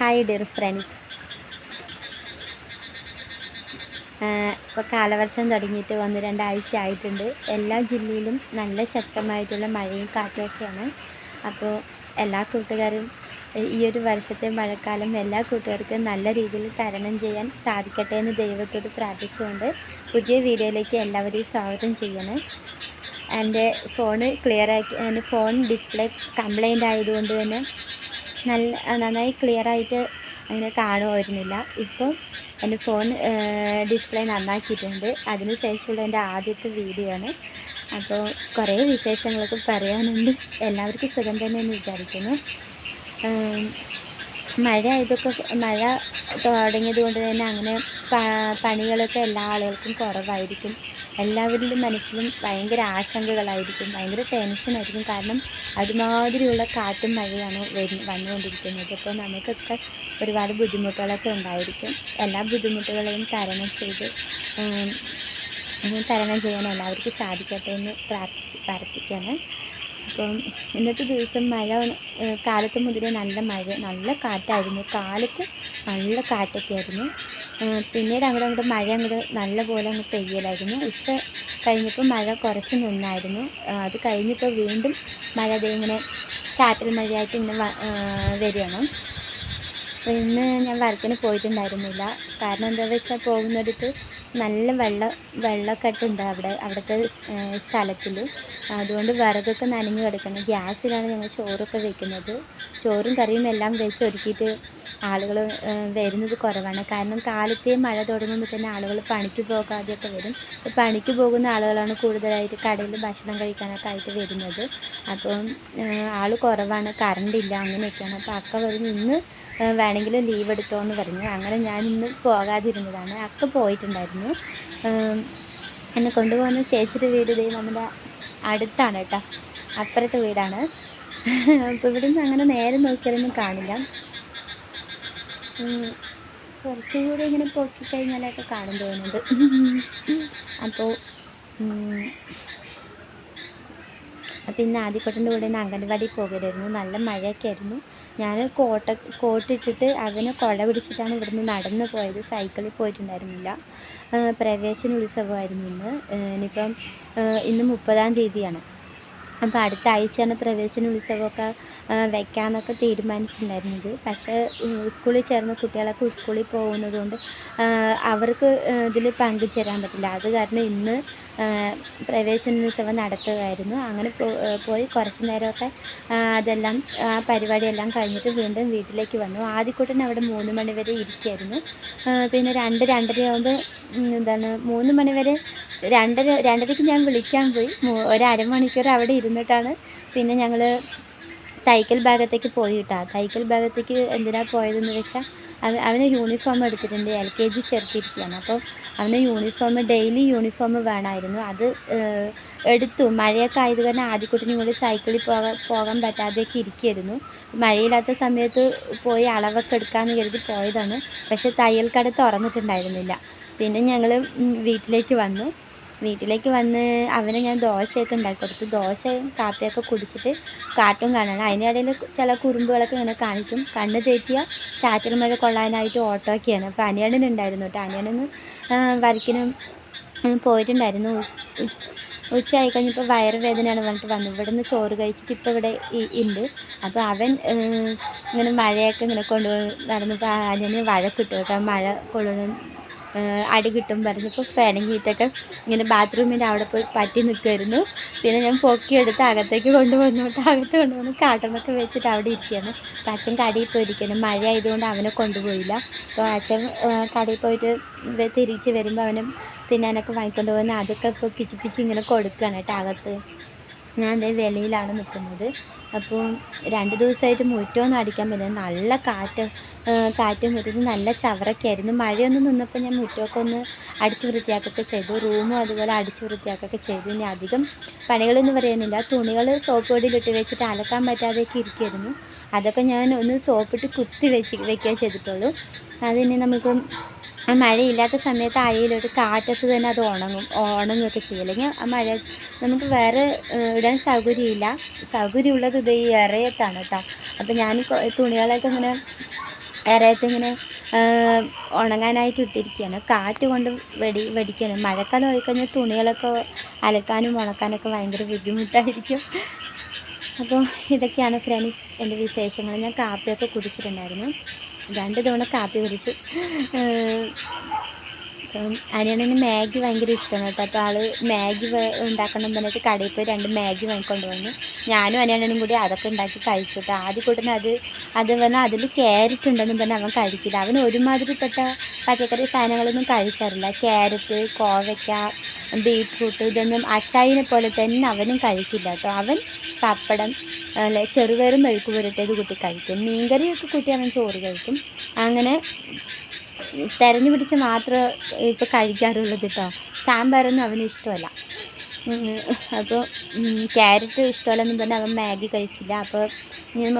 Hi dear friends. ഇപ്പോൾ കാലവർഷം തുടങ്ങിയിട്ട് 1-2 ആയിട്ടുണ്ട്. എല്ലാ ജില്ലയിലും നല്ല ശക്തമായിട്ടുള്ള മഴയും കാറ്റുമൊക്കെയാണ്. അപ്പോൾ എല്ലാ കൂട്ടുകാരും ഈ ഒരു വർഷത്തെ മഴക്കാലം എല്ലാ കൂട്ടുകാർക്കും നല്ല രീതിയിൽ തരണം ചെയ്യാൻ സാധിക്കട്ടെ എന്ന് ദൈവത്തോട് പ്രാർത്ഥിച്ചുകൊണ്ട് പുതിയ വീഡിയോയിലേക്ക് എല്ലാവരെയും സ്വാഗതം ചെയ്യണം. എൻ്റെ ഫോൺ ഡിസ്പ്ലേ കംപ്ലൈൻ്റ് ആയതുകൊണ്ട് തന്നെ നന്നായി ക്ലിയറായിട്ട് അങ്ങനെ കാണുമായിരുന്നില്ല. ഇപ്പോൾ എൻ്റെ ഫോൺ ഡിസ്പ്ലേ നന്നാക്കിയിട്ടുണ്ട്. അതിന് ശേഷമുള്ള എൻ്റെ ആദ്യത്തെ വീഡിയോ ആണ്. അപ്പോൾ കുറേ വിശേഷങ്ങളൊക്കെ പറയാനുണ്ട്. എല്ലാവർക്കും സുഖം തന്നെ എന്ന് വിചാരിക്കുന്നു. മഴ തുടങ്ങിയത് കൊണ്ട് തന്നെ അങ്ങനെ പണികളൊക്കെ എല്ലാ ആളുകൾക്കും കുറവായിരിക്കും. എല്ലാവരുടെയും മനസ്സിലും ഭയങ്കര ആശങ്കകളായിരിക്കും, ഭയങ്കര ടെൻഷനായിരിക്കും. കാരണം അതുമാതിരിയുള്ള കാറ്റും മഴയാണ് വന്നുകൊണ്ടിരിക്കുന്നത്. അപ്പോൾ നമുക്കൊക്കെ ഒരുപാട് ബുദ്ധിമുട്ടുകളൊക്കെ ഉണ്ടായിരിക്കും. എല്ലാ ബുദ്ധിമുട്ടുകളെയും തരണം ചെയ്യാൻ എല്ലാവർക്കും സാധിക്കട്ടെ എന്ന് പ്രാർത്ഥിക്കുകയാണ്. അപ്പം ഇന്നത്തെ ദിവസം കാലത്ത് മുതലേ നല്ല കാറ്റായിരുന്നു. കാലത്ത് നല്ല കാറ്റൊക്കെ ആയിരുന്നു. പിന്നീട് അങ്ങോട്ട് മഴ നല്ല പോലെ അങ്ങ് പെയ്യലായിരുന്നു. ഉച്ച കഴിഞ്ഞപ്പോൾ മഴ കുറച്ച് നിന്നായിരുന്നു. അത് കഴിഞ്ഞപ്പോൾ വീണ്ടും മഴ ഇങ്ങനെ ചാറ്റൽ മഴയായിട്ട് ഇങ്ങനെ വരികയാണ്. ഇന്ന് ഞാൻ വർക്കിന് പോയിട്ടുണ്ടായിരുന്നില്ല. കാരണം എന്താണെന്ന് വെച്ചാൽ പോകുന്നിടത്ത് നല്ല വെള്ളക്കെട്ടുണ്ട് അവിടുത്തെ സ്ഥലത്തിൽ. അതുകൊണ്ട് വിറകൊക്കെ നനഞ്ഞ് കിടക്കണം. ഗ്യാസിലാണ് ഞങ്ങൾ ചോറൊക്കെ വെക്കുന്നത്. ചോറും കറിയും എല്ലാം വെച്ച് ഒരുക്കിയിട്ട് ആളുകൾ വരുന്നത് കുറവാണ്. കാരണം കാലത്തെ മഴ തുടങ്ങുമ്പോൾ തന്നെ ആളുകൾ പണിക്ക് പോകാതെയൊക്കെ വരും. പണിക്ക് പോകുന്ന ആളുകളാണ് കൂടുതലായിട്ട് കടയിൽ ഭക്ഷണം കഴിക്കാനൊക്കെ ആയിട്ട് വരുന്നത്. അപ്പം ആൾ കുറവാണ്, കറണ്ടില്ല, അങ്ങനെയൊക്കെയാണ്. അപ്പോൾ അക്ക പറഞ്ഞു ഇന്ന് വേണമെങ്കിൽ ലീവ് എടുത്തോ എന്ന് പറഞ്ഞു. അങ്ങനെ ഞാൻ ഇന്ന് പോകാതിരുന്നതാണ്. അക്ക പോയിട്ടുണ്ടായിരുന്നു. എന്നെ കൊണ്ടുപോകുന്ന ചേച്ചിയുടെ വീട് നമ്മുടെ അടുത്താണ് കേട്ടോ, അപ്പുറത്തെ വീടാണ്. അപ്പോൾ ഇവിടെ നിന്ന് അങ്ങനെ നേരെ നോക്കിയാലൊന്നും കാണില്ല. കുറച്ചുകൂടി ഇങ്ങനെ പൊക്കിക്കഴിഞ്ഞാലൊക്കെ കാണും തോന്നുന്നുണ്ട്. അപ്പോൾ ഇന്ന് ആദ്യക്കൊട്ടൻ്റെ കൂടെ ഇന്ന് അംഗൻവാടി പോകരുമായിരുന്നു. നല്ല മഴയൊക്കെ ആയിരുന്നു. ഞാൻ കോട്ടിട്ടിട്ട് അവനെ കുട പിടിച്ചിട്ടാണ് ഇവിടുന്ന് നടന്നു പോയത്. സൈക്കിളിൽ പോയിട്ടുണ്ടായിരുന്നില്ല. പ്രവേശന ഉത്സവമായിരുന്നു ഇന്നിപ്പം ഇന്ന് 30-ാം തീയതിയാണ്. അപ്പോൾ അടുത്ത ആഴ്ചയാണ് പ്രവേശന ഉത്സവമൊക്കെ വയ്ക്കാമെന്നൊക്കെ തീരുമാനിച്ചിട്ടുണ്ടായിരുന്നത്. പക്ഷേ സ്കൂളിൽ ചേർന്ന കുട്ടികളൊക്കെ സ്കൂളിൽ പോകുന്നത് കൊണ്ട് അവർക്ക് ഇതിൽ പങ്കുചേരാൻ പറ്റില്ല. അത് കാരണം ഇന്ന് പ്രവേശനോത്സവം നടത്തുകയായിരുന്നു. അങ്ങനെ പോയി കുറച്ച് നേരമൊക്കെ അതെല്ലാം പരിപാടിയെല്ലാം കഴിഞ്ഞിട്ട് വീണ്ടും വീട്ടിലേക്ക് വന്നു. ആദ്യക്കൂട്ടൻ അവിടെ 3 മണി വരെ ഇരിക്കുകയായിരുന്നു. പിന്നെ 2-2:30 ആകുമ്പോൾ 3 മണി വരെ 2:30ക്ക് ഞാൻ വിളിക്കാൻ പോയി. ഒരു അരമണിക്കൂർ അവിടെ ഇരുന്നിട്ടാണ് പിന്നെ ഞങ്ങൾ തൈക്കൽ ഭാഗത്തേക്ക് പോയി കേട്ടോ. തൈക്കൽ ഭാഗത്തേക്ക് എന്തിനാണ് പോയതെന്ന് വെച്ചാൽ അവന് യൂണിഫോം എടുത്തിട്ടുണ്ട്. LKG ചേർത്തിരിക്കുകയാണ്. അപ്പോൾ അവന് ഡെയിലി യൂണിഫോം വേണമായിരുന്നു. അത് എടുത്തു. മഴയൊക്കെ ആയത് കാരണം ആദ്യക്കുട്ടിനും കൂടി സൈക്കിളിൽ പോകാൻ പറ്റാതെയൊക്കെ ഇരിക്കുകയായിരുന്നു. മഴയില്ലാത്ത സമയത്ത് പോയി അളവൊക്കെ എടുക്കാമെന്ന് കരുതി പോയതാണ്. പക്ഷേ തയ്യൽ കട തുറന്നിട്ടുണ്ടായിരുന്നില്ല. പിന്നെ ഞങ്ങൾ വീട്ടിലേക്ക് വന്ന് അവന് ഞാൻ ദോശയൊക്കെ ഉണ്ടാക്കി കൊടുത്തു. ദോശയും കാപ്പിയൊക്കെ കുടിച്ചിട്ട് കാറ്റും കാണാണ്. അതിനിടയിൽ ചില കുറുമ്പുകളൊക്കെ ഇങ്ങനെ കാണിക്കും. കണ്ണ് തെറ്റിയ ചാറ്റൽ മഴ കൊള്ളാനായിട്ട് ഓട്ടോയൊക്കെയാണ്. അപ്പോൾ അനിയനുണ്ടായിരുന്നു കേട്ടോ. അനിയനൊന്ന് വർക്കിനും പോയിട്ടുണ്ടായിരുന്നു. ഉച്ചയായി കഴിഞ്ഞപ്പോൾ വയറുവേദനയാണ് പറഞ്ഞിട്ട് വന്നു. ഇവിടെ നിന്ന് ചോറ് കഴിച്ചിട്ട് ഇപ്പോൾ ഇവിടെ ഉണ്ട്. അപ്പോൾ അവൻ ഇങ്ങനെ മഴയൊക്കെ ഇങ്ങനെ നടന്നപ്പോൾ അനിയന് വഴക്കിട്ടു കേട്ടോ. മഴ കൊള്ളുന്ന അടി കിട്ടും പറഞ്ഞപ്പോൾ പിണങ്ങിയിട്ടൊക്കെ ഇങ്ങനെ ബാത്റൂമിൻ്റെ അവിടെ പോയി പറ്റി നിൽക്കുമായിരുന്നു. പിന്നെ ഞാൻ പൊക്കിയെടുത്ത് അകത്തേക്ക് കൊണ്ടുവന്ന് കാട്ടണൊക്കെ വെച്ചിട്ട് അവിടെ ഇരിക്കുകയാണ്. അപ്പോൾ അച്ഛൻ കടയിൽ പോയിരിക്കുകയാണ്. മഴ ആയതുകൊണ്ട് അവനെ കൊണ്ടുപോയില്ല. അപ്പോൾ അച്ഛൻ കടയിൽ പോയിട്ട് തിരിച്ച് വരുമ്പോൾ അവന് തിന്നാനൊക്കെ വാങ്ങിക്കൊണ്ട് പോകുന്ന അതൊക്കെ ഇപ്പോൾ പിച്ച് ഇങ്ങനെ കൊടുക്കുകയാണ് കേട്ടോ അകത്ത്. ഞാൻ അതേ വെളിയിലാണ് നിൽക്കുന്നത്. അപ്പോൾ 2 ദിവസമായിട്ട് മുറ്റമൊന്നും അടിക്കാൻ പറ്റില്ല. നല്ല കാറ്റും മുറ്റത്ത് നല്ല ചവറൊക്കെ ആയിരുന്നു. മഴയൊന്നും നിന്നപ്പോൾ ഞാൻ മുറ്റമൊക്കെ ഒന്ന് അടിച്ച് വൃത്തിയാക്കുകയൊക്കെ ചെയ്തു. റൂമും അതുപോലെ അടിച്ച് വൃത്തിയാക്കുകയൊക്കെ ചെയ്തു. ഇനി അധികം പണികളൊന്നും പറയുന്നില്ല. തുണികൾ സോപ്പ് പൊടിയിലിട്ട് വെച്ചിട്ട് അലക്കാൻ പറ്റാതെയൊക്കെ ഇരിക്കുമായിരുന്നു. അതൊക്കെ ഞാൻ ഒന്ന് സോപ്പിട്ട് കുത്തി വെക്കുകയേ ചെയ്തിട്ടുള്ളൂ. അതിനി നമുക്ക് മഴയില്ലാത്ത സമയത്ത് അയയിലോട്ട് കാറ്റത്ത് തന്നെ അത് ഉണങ്ങുകയൊക്കെ ചെയ്യും. അല്ലെങ്കിൽ ആ മഴ നമുക്ക് വേറെ ഇടാൻ സൗകര്യമുള്ളത് ഇത് ഈ ഇറയത്താണ് കേട്ടോ. അപ്പോൾ ഞാൻ തുണികളൊക്കെ ഇങ്ങനെ ഇറയത്ത് ഇങ്ങനെ ഉണങ്ങാനായിട്ട് ഇട്ടിരിക്കുകയാണ്. കാറ്റ് കൊണ്ട് വെടിക്കുകയാണ്. മഴക്കാലം ആയിക്കഴിഞ്ഞാൽ തുണികളൊക്കെ അലക്കാനും ഉണക്കാനൊക്കെ ഭയങ്കര ബുദ്ധിമുട്ടായിരിക്കും. അപ്പോൾ ഇതൊക്കെയാണ് ഫ്രണ്ട്സ് എൻ്റെ വിശേഷങ്ങൾ. ഞാൻ കാപ്പിയൊക്കെ കുടിച്ചിട്ടുണ്ടായിരുന്നു. 2 തവണ കാപ്പി കുടിച്ചു. അപ്പം അനിയണിന് മാഗി ഭയങ്കര ഇഷ്ടമാണ് കേട്ടോ. അപ്പോൾ ആൾ മാഗി ഉണ്ടാക്കണം പറഞ്ഞിട്ട് കടയിൽ പോയി 2 മാഗി വാങ്ങിക്കൊണ്ട് വന്നു. ഞാനും അനിയണ്ണനും കൂടി അതൊക്കെ ഉണ്ടാക്കി കഴിച്ചു കേട്ടോ. ആദ്യ കൂട്ടന് അത് പറഞ്ഞാൽ അതിൽ ക്യാരറ്റ് ഉണ്ടെന്ന് പറഞ്ഞാൽ അവൻ കഴിക്കില്ല. അവൻ ഒരുമാതിരിപ്പെട്ട പച്ചക്കറി സാധനങ്ങളൊന്നും കഴിക്കാറില്ല. ക്യാരറ്റ്, കോവയ്ക്ക, ബീറ്റ്റൂട്ട് ഇതൊന്നും അച്ചായിനെ പോലെ തന്നെ അവനും കഴിക്കില്ല കേട്ടോ. അവൻ പപ്പടം അല്ലെ ചെറുപയറും മെഴുക്ക് പുരട്ടിയത് കൂട്ടി കഴിക്കും. മീൻകറിയൊക്കെ കൂട്ടി അവൻ ചോറ് കഴിക്കും. അങ്ങനെ തെരഞ്ഞു പിടിച്ച് മാത്രമേ ഇപ്പോൾ കഴിക്കാറുള്ളത് കേട്ടോ. സാമ്പാറൊന്നും അവന് ഇഷ്ടമല്ല. അപ്പോൾ ക്യാരറ്റ് ഇഷ്ടമല്ലെന്ന് പറഞ്ഞാൽ അവൻ മാഗി കഴിച്ചില്ല. അപ്പോൾ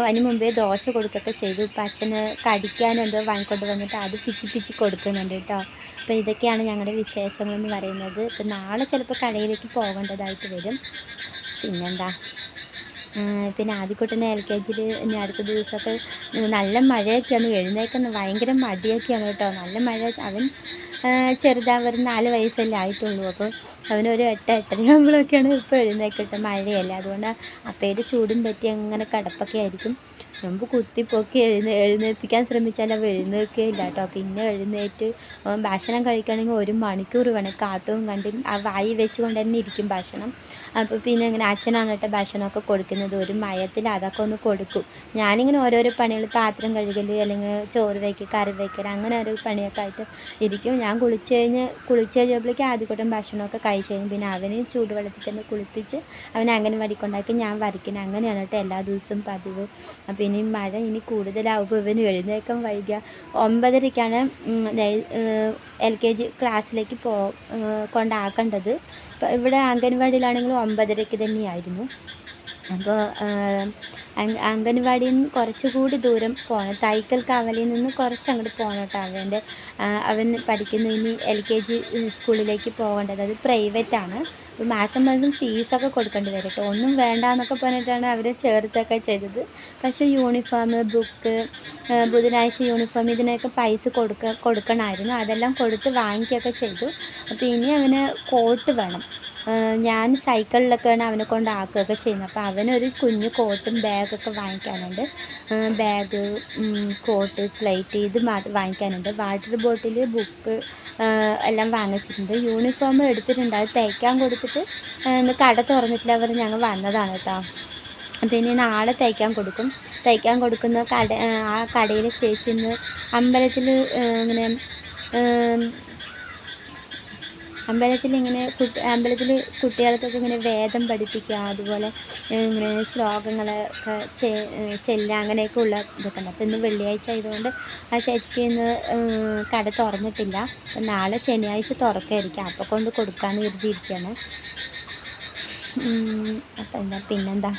അതിന് മുമ്പേ ദോശ കൊടുക്കുകയൊക്കെ ചെയ്തു. ഇപ്പം അച്ഛന് കടിക്കാൻ എന്തോ വാങ്ങിക്കൊണ്ട് വന്നിട്ട് അത് പിച്ചി കൊടുക്കുന്നുണ്ട് കേട്ടോ. അപ്പോൾ ഇതൊക്കെയാണ് ഞങ്ങളുടെ വിശേഷങ്ങളെന്ന് പറയുന്നത്. ഇപ്പം നാളെ ചിലപ്പോൾ കടയിലേക്ക് പോകേണ്ടതായിട്ട് വരും. പിന്നെന്താ, പിന്നെ ആദ്യക്കുട്ടനെ LKGയിൽ ഇനി അടുത്ത ദിവസമൊക്കെ നല്ല മഴയൊക്കെയാണ്. എഴുന്നേൽക്കുന്നത് ഭയങ്കര മടിയൊക്കെയാണ് കേട്ടോ. നല്ല മഴ. അവൻ ചെറുതാവർ 4 വയസ്സല്ലേ ആയിട്ടുള്ളൂ. അപ്പോൾ അവനൊരു 8, 8:30 ആകുമ്പോഴൊക്കെയാണ് ഇപ്പോൾ എഴുന്നേൽക്കട്ടെ. മഴയല്ലേ, അതുകൊണ്ട് അപ്പയുടെ ചൂടും പറ്റി അങ്ങനെ കിടപ്പൊക്കെ ആയിരിക്കും. മുമ്പ് കുത്തിപ്പൊക്കി എഴുന്നേൽപ്പിക്കാൻ ശ്രമിച്ചാൽ അവ എഴുന്നേൽക്കുകയില്ല കേട്ടോ. പിന്നെ എഴുന്നേറ്റ് ഭക്ഷണം കഴിക്കുകയാണെങ്കിൽ 1 മണിക്കൂർ വേണം. കാർട്ടൂൺ കണ്ട് ആ വായി വെച്ചുകൊണ്ട് തന്നെ ഇരിക്കും ഭക്ഷണം. അപ്പോൾ പിന്നെ ഇങ്ങനെ അച്ഛനാണ് കേട്ടോ ഭക്ഷണമൊക്കെ കൊടുക്കുന്നത്. ഒരു മയത്തിൽ അതൊക്കെ ഒന്ന് കൊടുക്കും. ഞാനിങ്ങനെ ഓരോരോ പണികൾ, പാത്രം കഴുകൽ അല്ലെങ്കിൽ ചോറ് വയ്ക്കൽ, കറി വയ്ക്കൽ, അങ്ങനെ ഓരോ പണിയൊക്കെ ആയിട്ട് ഇരിക്കും. ഞാൻ കുളിച്ച് കഴിഞ്ഞപ്പോഴേക്കും ആദ്യകൂട്ടം ഭക്ഷണമൊക്കെ കഴിച്ച് കഴിഞ്ഞ് പിന്നെ അവന് ചൂടുവെള്ളത്തിൽ തന്നെ കുളിപ്പിച്ച് അവനെ അംഗൻവാടി കൊണ്ടാക്കി ഞാൻ വരയ്ക്കുന്നത്. അങ്ങനെയാണ് കേട്ടോ എല്ലാ ദിവസവും പതിവ്. അപ്പോൾ ഇനി മഴ കൂടുതലാവുമ്പോൾ ഇവന് എഴുന്നേൽക്കാൻ വൈകുക. 9:30ക്കാണ് LKG ക്ലാസ്സിലേക്ക് കൊണ്ടാക്കേണ്ടത്. ഇപ്പോൾ ഇവിടെ അംഗൻവാടിയിലാണെങ്കിലും 9:30ക്ക് തന്നെയായിരുന്നു. അപ്പോൾ അംഗൻവാടിയിൽ നിന്ന് കുറച്ചുകൂടി ദൂരം പോകണം. തൈക്കൽ കാവലിൽ നിന്ന് കുറച്ചങ്ങോട്ട് പോകണം കേട്ടോ. അവൻ പഠിക്കുന്ന ഇനി LKG സ്കൂളിലേക്ക് പോകേണ്ടത്. അത് പ്രൈവറ്റാണ്. മാസം ഫീസൊക്കെ കൊടുക്കേണ്ടി വരും കേട്ടോ. ഒന്നും വേണ്ട എന്നൊക്കെ പറഞ്ഞിട്ടാണ് അവർ ചേർത്തൊക്കെ ചെയ്തത്. പക്ഷേ യൂണിഫോം, ബുക്ക്, ബുധനാഴ്ച യൂണിഫോം ഇതിനൊക്കെ പൈസ കൊടുക്കണമായിരുന്നു. അതെല്ലാം കൊടുത്ത് വാങ്ങിക്കുകയൊക്കെ ചെയ്തു. അപ്പോൾ ഇനി അവന് കോട്ട് വേണം. ഞാൻ സൈക്കിളിലൊക്കെയാണ് അവനെ കൊണ്ട് ആക്കുകയൊക്കെ ചെയ്യുന്നത്. അപ്പോൾ അവനൊരു കുഞ്ഞു കോട്ടും ബാഗൊക്കെ വാങ്ങിക്കാനുണ്ട്. ബാഗ്, കോട്ട്, സ്ലേറ്റ് ഇത് വാങ്ങിക്കാനുണ്ട്. വാട്ടർ ബോട്ടിൽ, ബുക്ക് എല്ലാം വാങ്ങിച്ചിട്ടുണ്ട്. യൂണിഫോം എടുത്തിട്ടുണ്ട്. അത് തയ്ക്കാൻ കൊടുത്തിട്ട് ഇന്ന് കട തുറന്നിട്ടില്ല പറഞ്ഞ് ഞങ്ങൾ വന്നതാണ് കേട്ടോ. പിന്നെ നാളെ തയ്ക്കാൻ കൊടുക്കുന്ന ആ കടയിലെ ചേച്ചി ഇന്ന് അമ്പലത്തിൽ കുട്ടികൾക്കൊക്കെ ഇങ്ങനെ വേദം പഠിപ്പിക്കുക, അതുപോലെ ഇങ്ങനെ ശ്ലോകങ്ങളൊക്കെ ചെല്ലുക, അങ്ങനെയൊക്കെ ഉള്ള ഇതൊക്കെ ഉണ്ട്. അപ്പോൾ ഇന്ന് വെള്ളിയാഴ്ച ആയതുകൊണ്ട് ആ ചേച്ചിക്ക് ഇന്ന് കട തുറന്നിട്ടില്ല. നാളെ ശനിയാഴ്ച തുറക്കായിരിക്കും. അപ്പോൾ കൊണ്ട് കൊടുക്കാമെന്ന് കരുതിയിരിക്കുകയാണ്. അപ്പോൾ പിന്നെന്താ,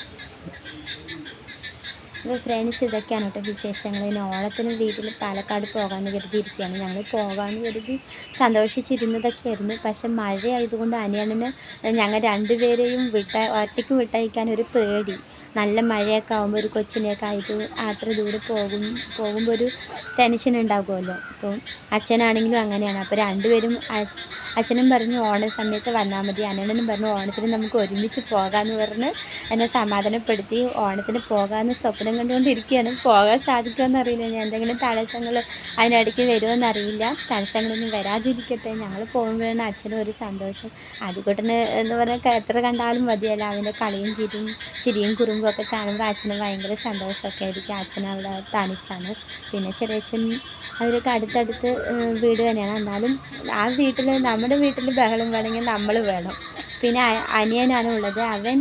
അപ്പോൾ ഫ്രണ്ട്സ് ഇതൊക്കെയാണ് കേട്ടോ വിശേഷങ്ങൾ. ഇനി ഓണത്തിന് വീട്ടിൽ പാലക്കാട് പോകാമെന്ന് കരുതിയിരിക്കുകയാണ്. ഞങ്ങൾ പോകാമെന്ന് കരുതി സന്തോഷിച്ചിരുന്നതൊക്കെയായിരുന്നു. പക്ഷെ മഴയായതുകൊണ്ട് അനിയണ്ണന് ഞങ്ങൾ 2 പേരെയും ഒറ്റയ്ക്ക് വിട്ടയക്കാൻ ഒരു പേടി. നല്ല മഴയൊക്കെ ആകുമ്പോൾ ഒരു കൊച്ചിനെയൊക്കെ ആയിട്ട് അത്ര ദൂരെ പോകുമ്പോൾ ഒരു ടെൻഷൻ ഉണ്ടാകുമല്ലോ. അപ്പോൾ അച്ഛനാണെങ്കിലും അങ്ങനെയാണ്. അപ്പോൾ 2 പേരും അച്ഛനും പറഞ്ഞു ഓണ സമയത്ത് വന്നാൽ മതി, അനിയണ്ണനും പറഞ്ഞു ഓണത്തിന് നമുക്ക് ഒരുമിച്ച് പോകാമെന്ന് പറഞ്ഞ് എന്നെ സമാധാനപ്പെടുത്തി. ഓണത്തിന് പോകാമെന്ന് സ്വപ്നം കണ്ടുകൊണ്ടിരിക്കുകയാണ്. പോകാൻ സാധിക്കുമെന്ന് അറിയില്ല. ഞാൻ എന്തെങ്കിലും തടസ്സങ്ങൾ അതിനിടയ്ക്ക് വരുമോയെന്നറിയില്ല. തടസ്സങ്ങളൊന്നും വരാതിരിക്കട്ടെ. ഞങ്ങൾ പോകുമ്പോഴാണ് അച്ഛനും ഒരു സന്തോഷം. ആദ്യകൂട്ടന് എന്ന് പറഞ്ഞാൽ എത്ര കണ്ടാലും മതിയല്ല. അവൻ്റെ കളിയും ചിരിയും കുറുമ്പും ഒക്കെ കാണുമ്പോൾ അച്ഛന് ഭയങ്കര സന്തോഷമൊക്കെ ആയിരിക്കും. അച്ഛനവിടെ തനിച്ചാണ്. പിന്നെ ചെറിയച്ഛൻ അവരൊക്കെ അടുത്തടുത്ത് വീട് തന്നെയാണ്. എന്നാലും ആ നമ്മുടെ വീട്ടിൽ ബഹളം വേണമെങ്കിൽ നമ്മൾ വേണം. പിന്നെ അനിയനാണ് ഉള്ളത്. അവൻ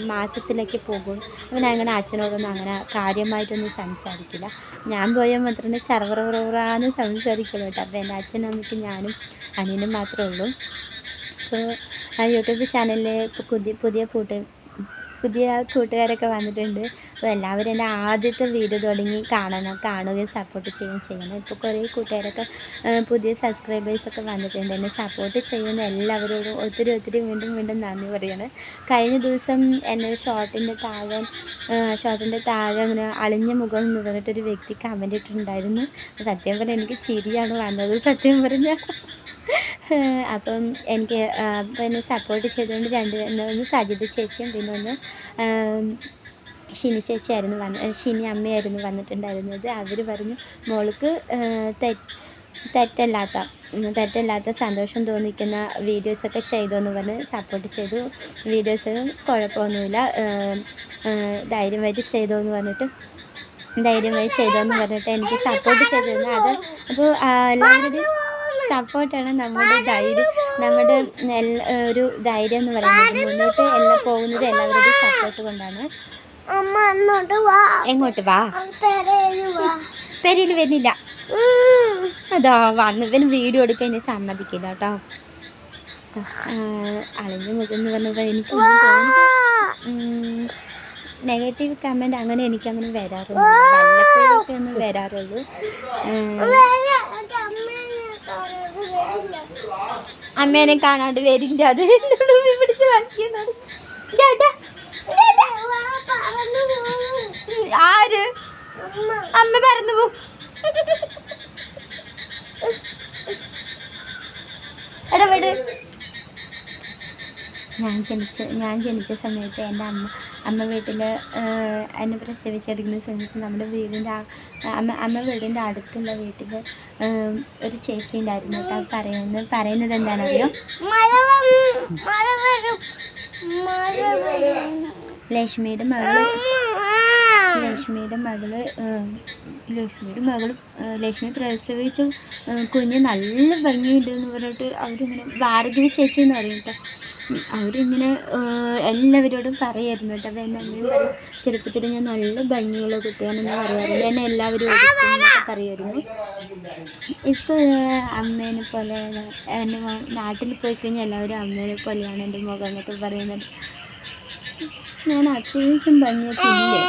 മാസത്തിലേക്ക് പോകും. അവൻ അങ്ങനെ അച്ഛനോടൊന്നും അങ്ങനെ കാര്യമായിട്ടൊന്നും സംസാരിക്കില്ല. ഞാൻ പോയാൽ മാത്രമേ ചറവറാന്ന് സംസാരിക്കുള്ളൂ കേട്ടോ. അപ്പോൾ എൻ്റെ അച്ഛനും അമ്മയ്ക്കും ഞാനും അനിയനും മാത്രമേ ഉള്ളൂ. അപ്പോൾ യൂട്യൂബ് ചാനലിൽ പുതിയ പുതിയ കൂട്ടുകാരൊക്കെ വന്നിട്ടുണ്ട്. അപ്പോൾ എല്ലാവരും എൻ്റെ ആദ്യത്തെ വീഡിയോ തുടങ്ങി കാണുകയും സപ്പോർട്ട് ചെയ്യുകയും ചെയ്യണം. ഇപ്പോൾ കുറേ കൂട്ടുകാരൊക്കെ പുതിയ സബ്സ്ക്രൈബേഴ്സൊക്കെ വന്നിട്ടുണ്ട്. എന്നെ സപ്പോർട്ട് ചെയ്യുന്ന എല്ലാവരോടും ഒത്തിരി വീണ്ടും നന്ദി പറയുകയാണ്. കഴിഞ്ഞ ദിവസം എൻ്റെ ഷോർട്ടിൻ്റെ താഴെ അങ്ങനെ അളിഞ്ഞ മുഖം എന്ന് പറഞ്ഞിട്ടൊരു വ്യക്തി കമൻ്റ് ഇട്ടിട്ടുണ്ടായിരുന്നു. സത്യം പറഞ്ഞാൽ എനിക്ക് ചിരിയാണ് വന്നത് സത്യം പറഞ്ഞാൽ. അപ്പം എനിക്ക് അപ്പോൾ എന്നെ സപ്പോർട്ട് ചെയ്തുകൊണ്ട് ഒന്ന് സജിത ചേച്ചിയും പിന്നെ ഒന്ന് ഷിനി ചേച്ചിയായിരുന്നു ഷിനി അമ്മയായിരുന്നു വന്നിട്ടുണ്ടായിരുന്നത്. അവർ പറഞ്ഞു മോൾക്ക് തെറ്റല്ലാത്ത സന്തോഷം തോന്നിക്കുന്ന വീഡിയോസൊക്കെ ചെയ്തോന്ന് പറഞ്ഞ് സപ്പോർട്ട് ചെയ്തു. വീഡിയോസ് കുഴപ്പമൊന്നുമില്ല, ധൈര്യമായിട്ട് ചെയ്തോന്ന് പറഞ്ഞിട്ട് എനിക്ക് സപ്പോർട്ട് ചെയ്തിരുന്നു. അത് അപ്പോൾ എല്ലാവരുടെയും സപ്പോർട്ടാണ് നമ്മുടെ ഒരു ധൈര്യം എന്ന് പറയുന്നത്. മുന്നോട്ട് എല്ലാം പോകുന്നത് എല്ലാവരുടെയും സപ്പോർട്ട് കൊണ്ടാണ്. എങ്ങോട്ട് വാ? പെരയിൽ വരുന്നില്ല. അതാ വന്ന് ഇവന് വീഡിയോ എടുക്കാൻ എന്നെ സമ്മതിക്കില്ല കേട്ടോ. അളിഞ്ഞ മുഖം എന്ന് പറഞ്ഞപ്പോൾ എനിക്കൊന്നും തോന്നുന്നു. നെഗറ്റീവ് കമൻറ്റ് അങ്ങനെ എനിക്കങ്ങനെ വരാറുള്ളൂ, വല്ലപ്പോഴൊക്കെ ഒന്നും വരാറുള്ളൂ. അമ്മേനെ കാണാണ്ട് വരില്ല. അത് പിടിച്ച് വലിക്കുന്നതാണ്. ആര്? അമ്മ പറന്നു പോകും. ഇടപെട്. ഞാൻ ജനിച്ച സമയത്ത് എൻ്റെ അമ്മ വീട്ടിൽ എന്നെ പ്രസവിച്ചെടുക്കുന്ന സമയത്ത് നമ്മുടെ അമ്മ വീടിൻ്റെ അടുത്തുള്ള വീട്ടിൽ ഒരു ചേച്ചി ഉണ്ടായിരുന്നു കേട്ടോ. പറയുന്നത് എന്താണെന്നറിയോ? ലക്ഷ്മിയുടെ പ്രസവിച്ച കുഞ്ഞ് നല്ല ഭംഗിയുണ്ട് എന്ന് പറഞ്ഞിട്ട് അവരിങ്ങനെ ഭാർഗവി ചേച്ചി എന്ന് പറയും കേട്ടോ. അവരിങ്ങനെ എല്ലാവരോടും പറയായിരുന്നു കേട്ടോ. അപ്പോൾ എൻ്റെ അമ്മയും പറയും ചെറുപ്പത്തിൽ ഞാൻ നല്ല ഭംഗിയുള്ള കുട്ടിയാണെന്ന് പറയാറുണ്ട്. എന്നെ എല്ലാവരും എടുക്കുന്നൊക്കെ പറയുമായിരുന്നു. ഇപ്പോൾ അമ്മേനെ പോലെ എൻ്റെ നാട്ടിൽ പോയി കഴിഞ്ഞാൽ എല്ലാവരും അമ്മേനെ പോലെയാണ് എൻ്റെ മുഖം എന്നൊക്കെ പറയുന്നത്. ഞാൻ അത്യാവശ്യം ഭംഗിയൊക്കെ ഇല്ലേ?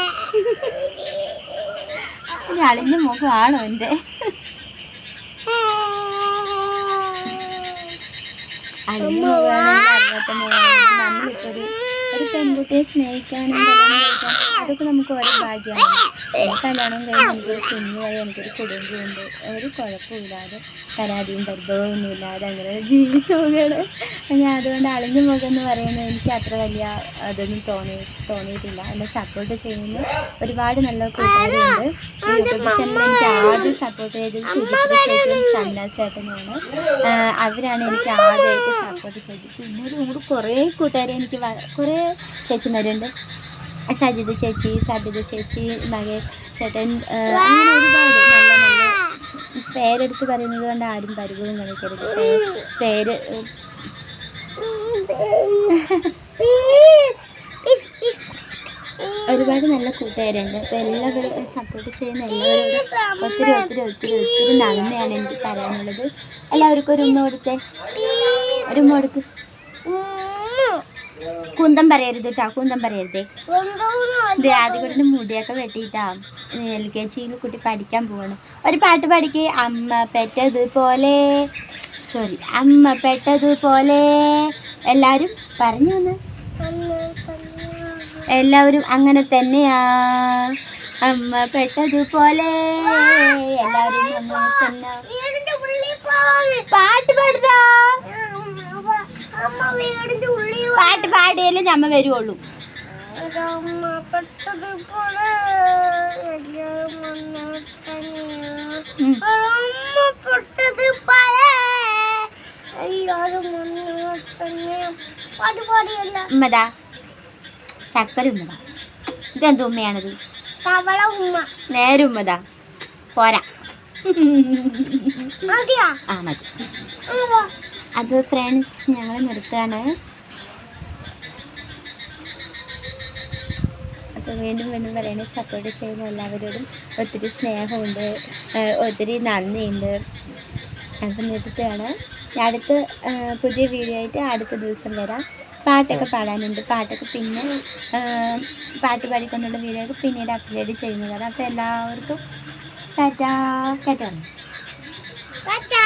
അളിഞ്ഞ മുഖമാണോ എൻ്റെ? അളിഞ്ഞ മുഖമാണ്. അറിയാത്ത മുഖമാണ്. നമ്മളിപ്പോൾ ഒരു പെൺകുട്ടിയെ സ്നേഹിക്കാനും കല്യാണം കഴിക്കാനും അതൊക്കെ നമുക്ക് ഓരോ ഭാഗ്യമാണ്. കല്യാണം കഴിഞ്ഞ് എനിക്കൊരു കുഞ്ഞുമായി എനിക്കൊരു കുടുംബമുണ്ട്. ഒരു കുഴപ്പമില്ലാതെ പരാതിയും പരിഭവമൊന്നും ഇല്ലാതെ അങ്ങനെ ജീവിച്ചു പോവുകയാണ് ഞാൻ. അതുകൊണ്ട് അളിഞ്ഞ മുഖം എന്ന് പറയുന്നത് എനിക്ക് അത്ര വലിയ അതൊന്നും തോന്നിയിട്ടില്ല. എന്നെ സപ്പോർട്ട് ചെയ്യുന്ന ഒരുപാട് നല്ല കൂട്ടുകാരുണ്ട്. യൂട്യൂബ് ചാനൽ എനിക്ക് ആദ്യം സപ്പോർട്ട് ചെയ്തത് സുജിത്ര ചേച്ചിയും ഷംനാസ് ചേട്ടനുമാണ്. അവരാണ് എനിക്ക് ആദ്യമായിട്ട് സപ്പോർട്ട് ചെയ്തത്. പിന്നെ കുറേ കൂട്ടുകാരെ എനിക്ക് കുറേ ചേച്ചിമാരുണ്ട്. സജിത ചേച്ചി, സബിത ചേച്ചി, മകേഷ് ചേട്ടൻ, അങ്ങനെ ഒരുപാട് നല്ല പേരെടുത്ത് പറയുന്നത് കൊണ്ട് ആരും പരിഭവം കാണിക്കരുത്. പേര് ഒരുപാട് നല്ല കൂട്ടുകാരുണ്ട്. അപ്പോൾ എല്ലാവരും സപ്പോർട്ട് ചെയ്യുന്ന എല്ലാവരോടും ഒത്തിരി നന്ദിയാണ് എനിക്ക് പറയാനുള്ളത്. എല്ലാവർക്കും ഒരു ഉമ്മ കൊടുത്തേ. ഒരു ഉമ്മ കൊടുക്ക്. കുന്തം പറയരുത് കേട്ടോ, കുന്തം പറയരുതേ. ആദ്യകൂടെ മുടിയൊക്കെ വെട്ടിയിട്ടാ LKG കുട്ടി പഠിക്കാൻ പോവാണ്. ഒരു പാട്ട് പാടിക്ക്. അമ്മ പെട്ടതുപോലെ എല്ലാവരും പറഞ്ഞു വന്ന്. എല്ലാവരും അങ്ങനെ തന്നെയാ. അമ്മ പെട്ടതുപോലെ എല്ലാവരും അങ്ങനെ തന്നെ. പാട്ട് പാടുതാ. പാട്ട് പാടിയാലേ ഞമ്മ വരുവുള്ളൂ. ഉമ്മതാ ചക്കര ഉമ്മതാ. ഇതെന്ത് ഉമ്മയാണത്? നേരെ ഉമ്മതാ പോരാ. ആ മതി. അപ്പോൾ ഫ്രണ്ട്സ് ഞങ്ങൾ നിർത്താണ്. അപ്പോൾ വീണ്ടും പറയണേ, സപ്പോർട്ട് ചെയ്യുന്ന എല്ലാവരോടും ഒത്തിരി സ്നേഹമുണ്ട്, ഒത്തിരി നന്ദിയുണ്ട്. അപ്പോൾ നിർത്തുകയാണ്. അടുത്ത പുതിയ വീഡിയോ ആയിട്ട് അടുത്ത ദിവസം വരാം. പാട്ടൊക്കെ പാടാനുണ്ട്. പാട്ടൊക്കെ പിന്നെ പാട്ട് പാടിക്കൊണ്ടുള്ള വീഡിയോ ഒക്കെ പിന്നീട് അപ്ലോഡ് ചെയ്യുന്നതാണ്. അപ്പോൾ എല്ലാവർക്കും ടാറ്റാ. ടാറ്റാ.